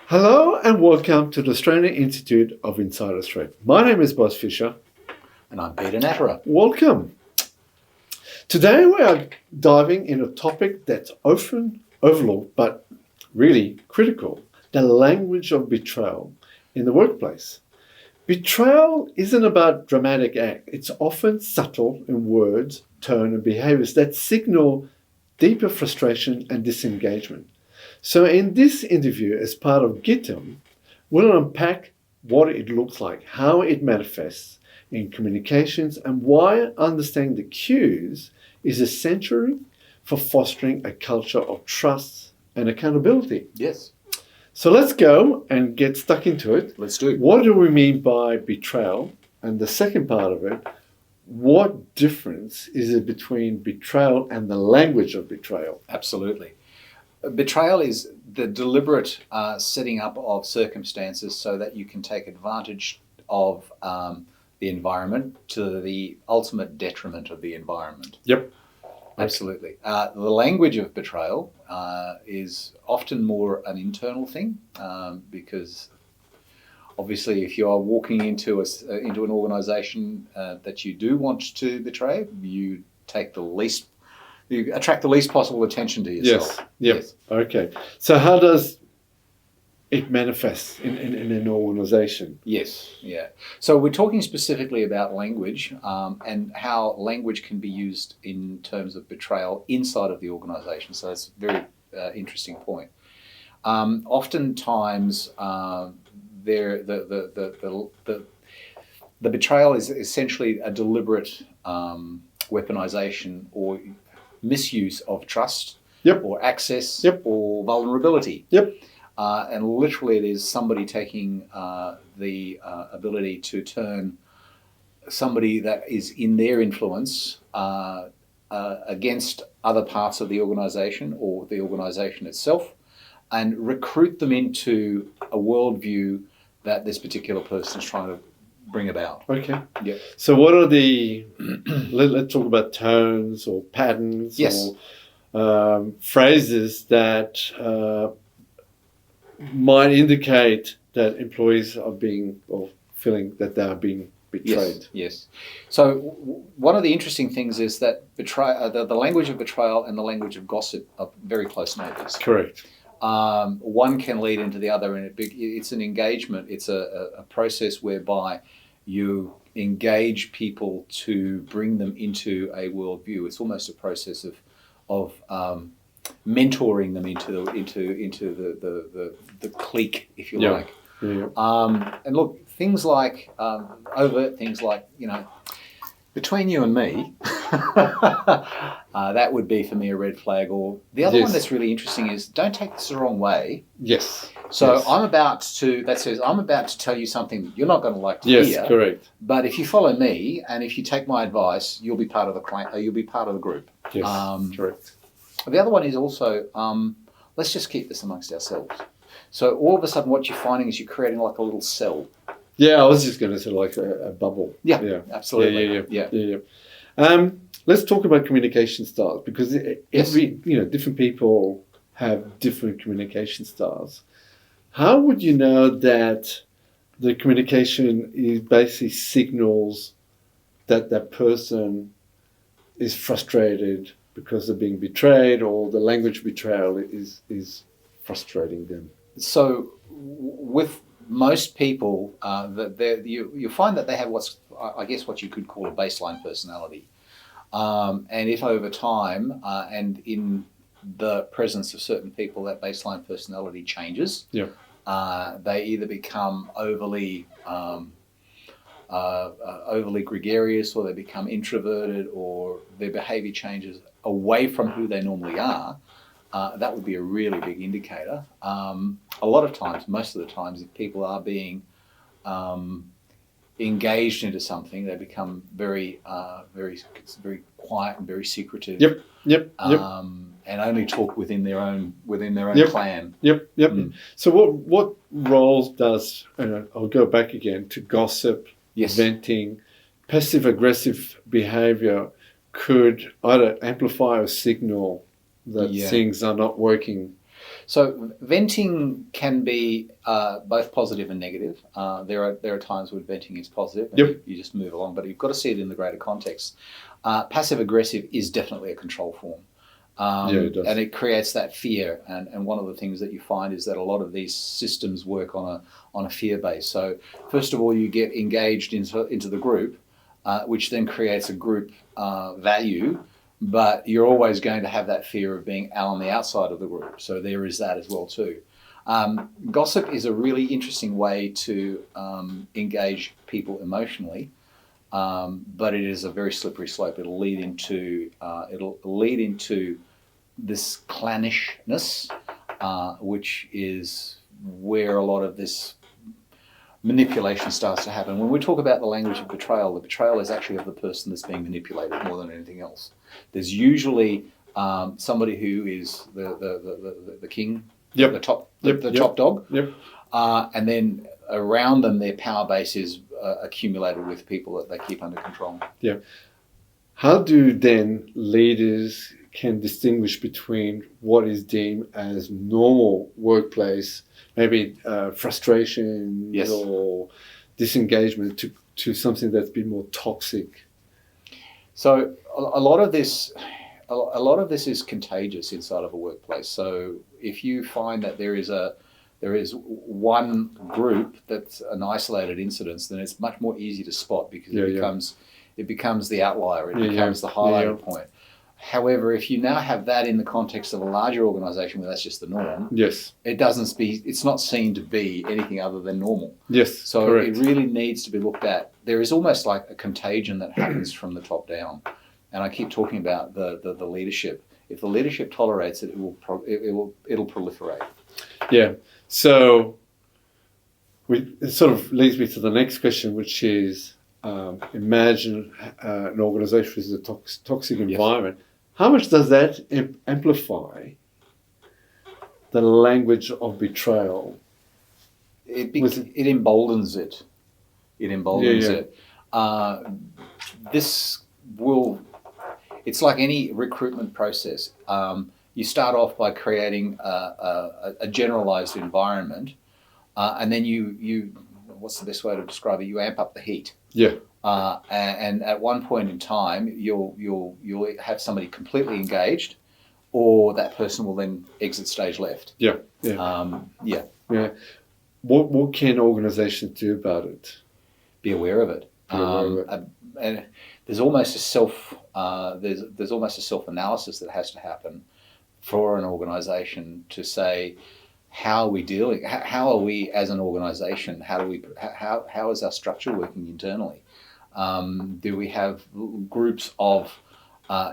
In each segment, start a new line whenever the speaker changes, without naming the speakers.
Hello and welcome to the Australian Institute of Insider Threat. My name is Boz Fisher.
And I'm Peter Natterer.
Welcome. Today we are diving in a topic that's often overlooked but really critical, the language of betrayal in the workplace. Betrayal isn't about dramatic act. It's often subtle in words, tone and behaviors that signal deeper frustration and disengagement. So in this interview, as part of GITAM, we'll unpack what it looks like, how it manifests in communications, and why understanding the cues is essential for fostering a culture of trust and accountability.
Yes.
So let's go and get stuck into it.
Let's do.
What do we mean by betrayal? And the second part of it, what difference is it between betrayal and the language of betrayal?
Absolutely. Betrayal is the deliberate setting up of circumstances so that you can take advantage of the environment to the ultimate detriment of the environment.
Yep.
Absolutely. The language of betrayal is often more an internal thing because obviously if you are walking into an organisation that you do want to betray, you attract the least possible attention to yourself.
Yes. Okay. So how does it manifest in an organisation?
Yes. Yeah. So we're talking specifically about language and how language can be used in terms of betrayal inside of the organisation. So that's a very interesting point. Oftentimes, the betrayal is essentially a deliberate weaponization or misuse of trust, or access, or vulnerability. And literally it is somebody taking the ability to turn somebody that is in their influence against other parts of the organisation or the organisation itself and recruit them into a worldview that this particular person is trying to bring about.
Okay.
Yeah.
So what are the, let's talk about tones or patterns or phrases that might indicate that employees are being or feeling that they are being betrayed.
Yes. So one of the interesting things is that the language of betrayal and the language of gossip are very close neighbours.
Correct.
One can lead into the other, and it's an engagement. It's a process whereby you engage people to bring them into a worldview. It's almost a process of mentoring them into the clique, if you like.
Yeah.
And look, things like overt things like, between you and me, that would be for me a red flag. Or the other one that's really interesting is don't take this the wrong way.
Yes.
So I'm about to tell you something that you're not going to like to hear.
Yes, correct.
But if you follow me and if you take my advice, you'll be part of the you'll be part of the group.
Yes, correct.
The other one is also let's just keep this amongst ourselves. So all of a sudden, what you're finding is you're creating like a little cell.
Yeah, I was just going to say like a bubble.
Yeah, absolutely.
Yeah. Let's talk about communication styles because different people have different communication styles. How would you know that the communication is basically signals that that person is frustrated because they're being betrayed, or the language betrayal is frustrating them? So
with most people, you find that they have what you could call a baseline personality. And if over time and in the presence of certain people that baseline personality changes, they either become overly gregarious, or they become introverted, or their behaviour changes away from who they normally are. That would be a really big indicator. A lot of times, most of the times, if people are being engaged into something, they become very quiet and very secretive. And only talk within their own clan.
So what roles does I'll go back again to gossip, venting, passive aggressive behaviour could either amplify or signal that things are not working
So venting can be both positive and negative. There are times when venting is positive and
Yep.
you just move along, but you've got to see it in the greater context. Passive aggressive is definitely a control form.
It does.
And it creates that fear. And one of the things that you find is that a lot of these systems work on a fear base. So first of all, you get engaged into the group, which then creates a group value. But you're always going to have that fear of being on the outside of the group. So there is that as well too. Gossip is a really interesting way to engage people emotionally, but it is a very slippery slope. It'll lead into this clannishness, which is where a lot of this manipulation starts to happen. When we talk about the language of betrayal, the betrayal is actually of the person that's being manipulated more than anything else. There's usually somebody who is the king,
Yep.
the top
Yep.
top dog,
Yep.
and then around them their power base is accumulated with people that they keep under control.
Yeah. How do then leaders can distinguish between what is deemed as normal workplace, maybe frustration
Yes.
or disengagement, to something that's been more toxic?
So a lot of this is contagious inside of a workplace. So if you find that there is one group that's an isolated incident, then it's much more easy to spot because it becomes the outlier. It becomes the highlighted point. However, if you now have that in the context of a larger organisation where that's just the norm,
Yes.
it's not seen to be anything other than normal.
Yes.
So
correct.
it really needs to be looked at. There is almost like a contagion that happens from the top down, and I keep talking about the leadership. If the leadership tolerates it, it'll proliferate.
Yeah. So it sort of leads me to the next question, which is imagine an organisation with a toxic environment. How much does that amplify the language of betrayal?
It emboldens it. It emboldens it. It's like any recruitment process. You start off by creating a generalized environment, and then you what's the best way to describe it? You amp up the heat.
Yeah.
And at one point in time, you'll have somebody completely engaged, or that person will then exit stage left.
Yeah.
Yeah.
What can organisations do about it?
Be aware of it. And there's almost a self-analysis that has to happen for an organisation to say, how are we dealing? How are we as an organisation? How is our structure working internally? Do we have groups of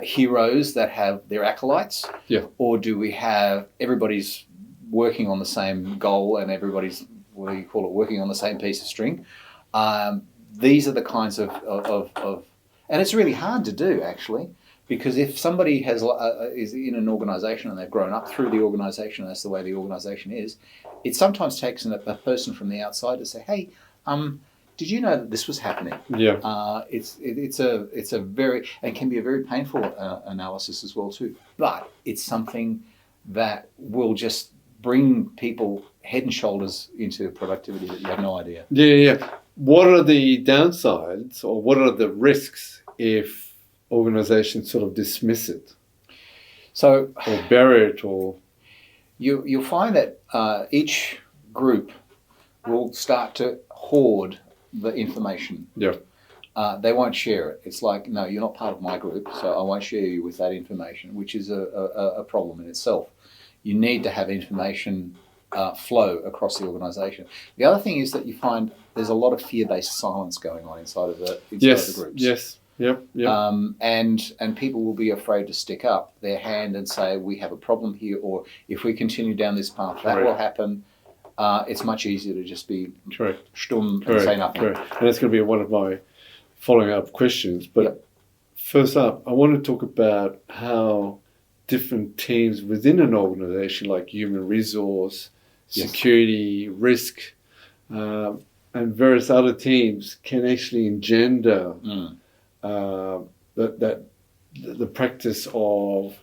heroes that have their acolytes?
Yeah.
Or do we have everybody's working on the same goal and everybody's, working on the same piece of string? These are the kinds of and it's really hard to do actually, because if somebody is in an organisation and they've grown up through the organisation, and that's the way the organisation is, it sometimes takes a person from the outside to say, hey, did you know that this was happening?
Yeah.
It's a very, and can be a very painful analysis as well too. But it's something that will just bring people head and shoulders into productivity that you have no idea.
Yeah. What are the downsides, or what are the risks if organisations sort of dismiss it?
So,
or bury it, or
you'll find that each group will start to hoard the information.
Yeah.
They won't share it. It's like, no, you're not part of my group, so I won't share you with that information, which is a problem in itself. You need to have information flow across the organisation. The other thing is that you find there's a lot of fear-based silence going on inside of the groups.
Yes. Yep.
And people will be afraid to stick up their hand and say, we have a problem here, or if we continue down this path, that will happen. It's much easier to just be stumm and say nothing.
Correct. And that's going to be one of my following up questions. But first up, I want to talk about how different teams within an organisation, like human resource, security, risk, and various other teams, can actually engender the practice of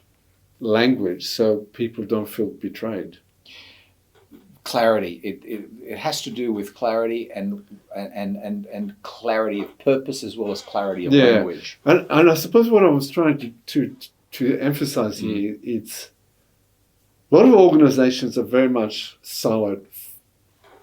language, so people don't feel betrayed.
clarity. It has to do with clarity and clarity of purpose as well as clarity of language.
And I suppose what I was trying to emphasize here, it's a lot of organizations are very much siloed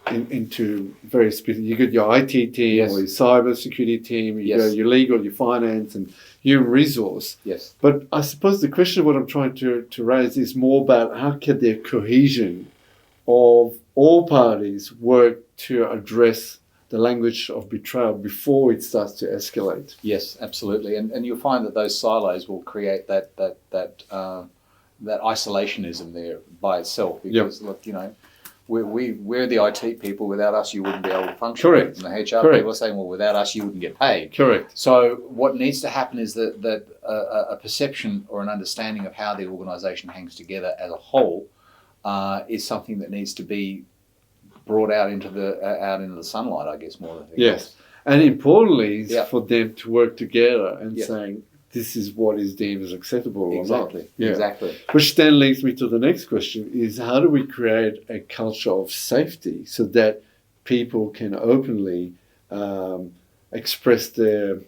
into very specific. You got your IT team or your cyber security team, you got your legal, your finance, and human resource.
Yes.
But I suppose the question what I'm trying to raise is more about how can the cohesion of all parties work to address the language of betrayal before it starts to escalate.
Yes, absolutely. And you'll find that those silos will create that isolationism there by itself. Because look, we're the IT people. Without us, you wouldn't be able to function.
Correct.
And the HR people are saying, well, without us, you wouldn't get paid.
Correct.
So what needs to happen is that a perception or an understanding of how the organisation hangs together as a whole is something that needs to be brought out into the sunlight, I guess, more than anything else.
And importantly, is for them to work together and saying, this is what is deemed as acceptable or not.
Exactly.
Which then leads me to the next question is how do we create a culture of safety so that people can openly express their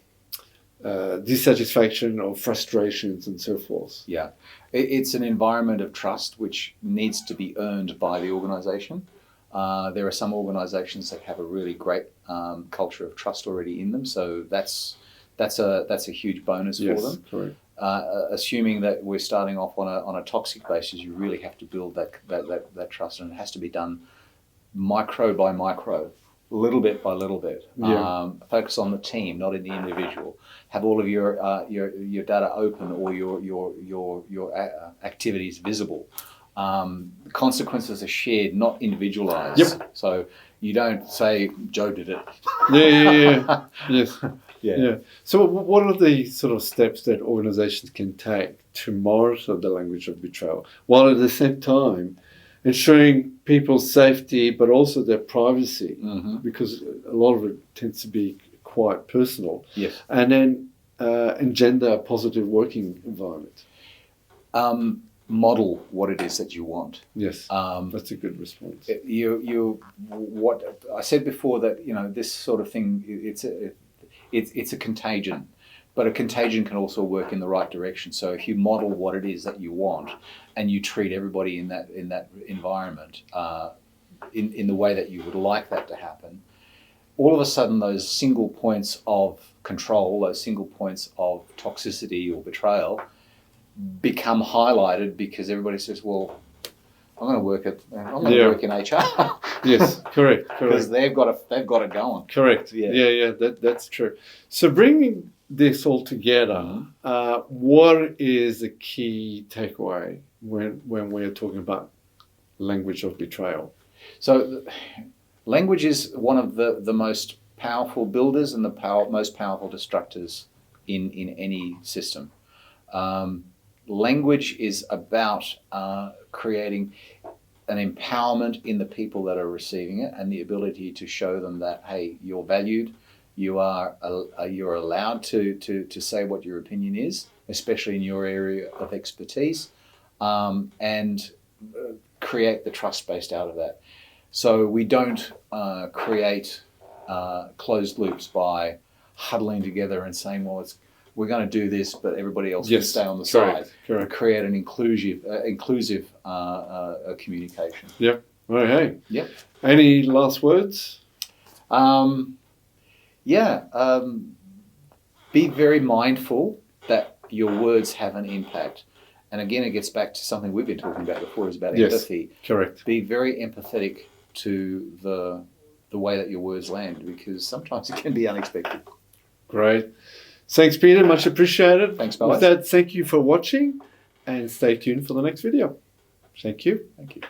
dissatisfaction or frustrations and so forth?
Yeah. It's an environment of trust which needs to be earned by the organisation. There are some organisations that have a really great culture of trust already in them, so that's a huge bonus for them.
Correct.
Assuming that we're starting off on a toxic basis, you really have to build that trust, and it has to be done micro by micro, little bit by little bit. Focus on the team, not in the individual. Have all of your data open or your activities visible. The consequences are shared, not individualized. So you don't say Joe did it.
Yes. Yeah. So what are the sort of steps that organizations can take to monitor the language of betrayal, while at the same time ensuring people's safety but also their privacy, because a lot of it tends to be quite personal.
Yes.
And then engender a positive working environment.
Model what it is that you want.
Yes, that's a good response.
What I said before, that this sort of thing, it's a contagion, but a contagion can also work in the right direction. So if you model what it is that you want, and you treat everybody in that environment in the way that you would like that to happen, all of a sudden those single points of control, those single points of toxicity or betrayal, become highlighted because everybody says, well, I'm going to work in HR.
Yes, correct.
Because they've got it going.
Correct. Yeah. That's true. So bringing this all together, what is the key takeaway when we're talking about language of betrayal?
So language is one of the most powerful builders and the most powerful destructors in any system. Language is about creating an empowerment in the people that are receiving it, and the ability to show them that, hey, you're valued, you're allowed to say what your opinion is, especially in your area of expertise, and create the trust based out of that. So we don't create closed loops by huddling together and saying, well, we're going to do this, but everybody else can stay on the side.
Correct.
Create an inclusive communication.
Yep. Okay.
Yep.
Any last words?
Be very mindful that your words have an impact. And again, it gets back to something we've been talking about before, is about empathy.
Correct.
Be very empathetic to the way that your words land, because sometimes it can be unexpected.
Great. Thanks, Peter. Much appreciated.
Thanks, fellas.
With that, thank you for watching, and stay tuned for the next video. Thank you.
Thank you.